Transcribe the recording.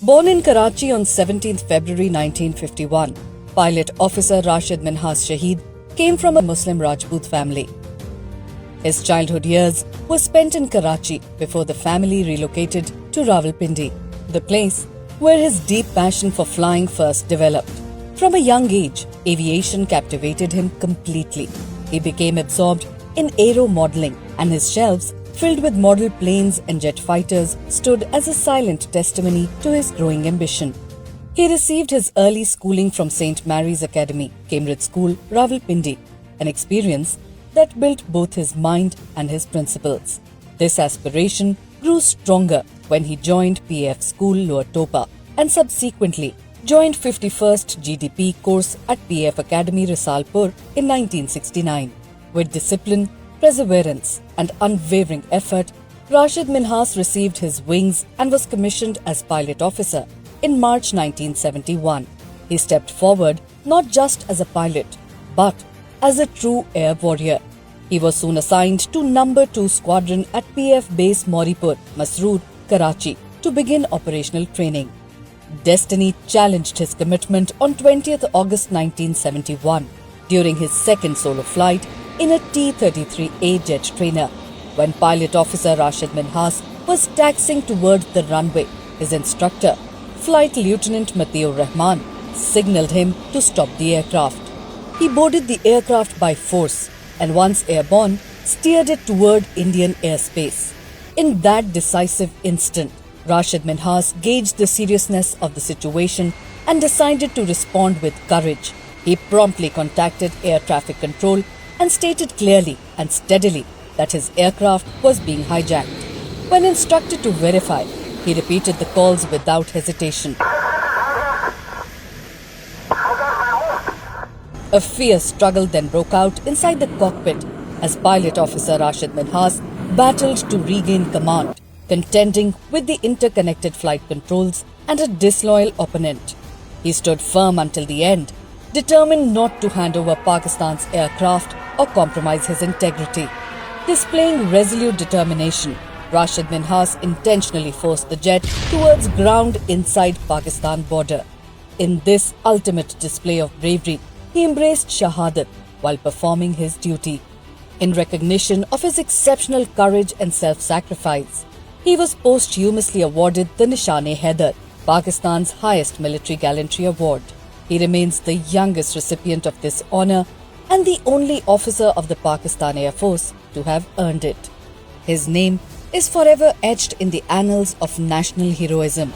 Born in Karachi on 17th February 1951, pilot officer Rashid Minhas Shaheed came from a Muslim Rajput family. His childhood years were spent in Karachi before the family relocated to Rawalpindi, the place where his deep passion for flying first developed. From a young age, aviation captivated him completely. He became absorbed in aero modelling, and his shelves filled with model planes and jet fighters stood as a silent testimony to his growing ambition. He received his early schooling from St. Mary's Academy, Cambridge School, Rawalpindi, an experience that built both his mind and his principles. This aspiration grew stronger when he joined PAF School Lower Topa and subsequently joined 51st GDP course at PAF Academy Risalpur in 1969. With discipline, perseverance and unwavering effort, Rashid Minhas received his wings and was commissioned as pilot officer in March 1971. He stepped forward not just as a pilot, but as a true air warrior. He was soon assigned to No. 2 Squadron at PAF Base Moripur, Masroor, Karachi to begin operational training. Destiny challenged his commitment on 20th August 1971 during his second solo flight in a T-33A jet trainer. When pilot officer Rashid Minhas was taxiing towards the runway, his instructor, Flight Lieutenant Matiur Rahman, signalled him to stop the aircraft. He boarded the aircraft by force and once airborne, steered it toward Indian airspace. In that decisive instant, Rashid Minhas gauged the seriousness of the situation and decided to respond with courage. He promptly contacted air traffic control and stated clearly and steadily that his aircraft was being hijacked. When instructed to verify, he repeated the calls without hesitation. A fierce struggle then broke out inside the cockpit as pilot officer Rashid Minhas battled to regain command, contending with the interconnected flight controls and a disloyal opponent. He stood firm until the end, determined not to hand over Pakistan's aircraft or compromise his integrity. Displaying resolute determination, Rashid Minhas intentionally forced the jet towards ground inside Pakistan border. In this ultimate display of bravery, he embraced Shahadat while performing his duty. In recognition of his exceptional courage and self-sacrifice, he was posthumously awarded the Nishan-e-Haider, Pakistan's highest military gallantry award. He remains the youngest recipient of this honour and the only officer of the Pakistan Air Force to have earned it. His name is forever etched in the annals of national heroism.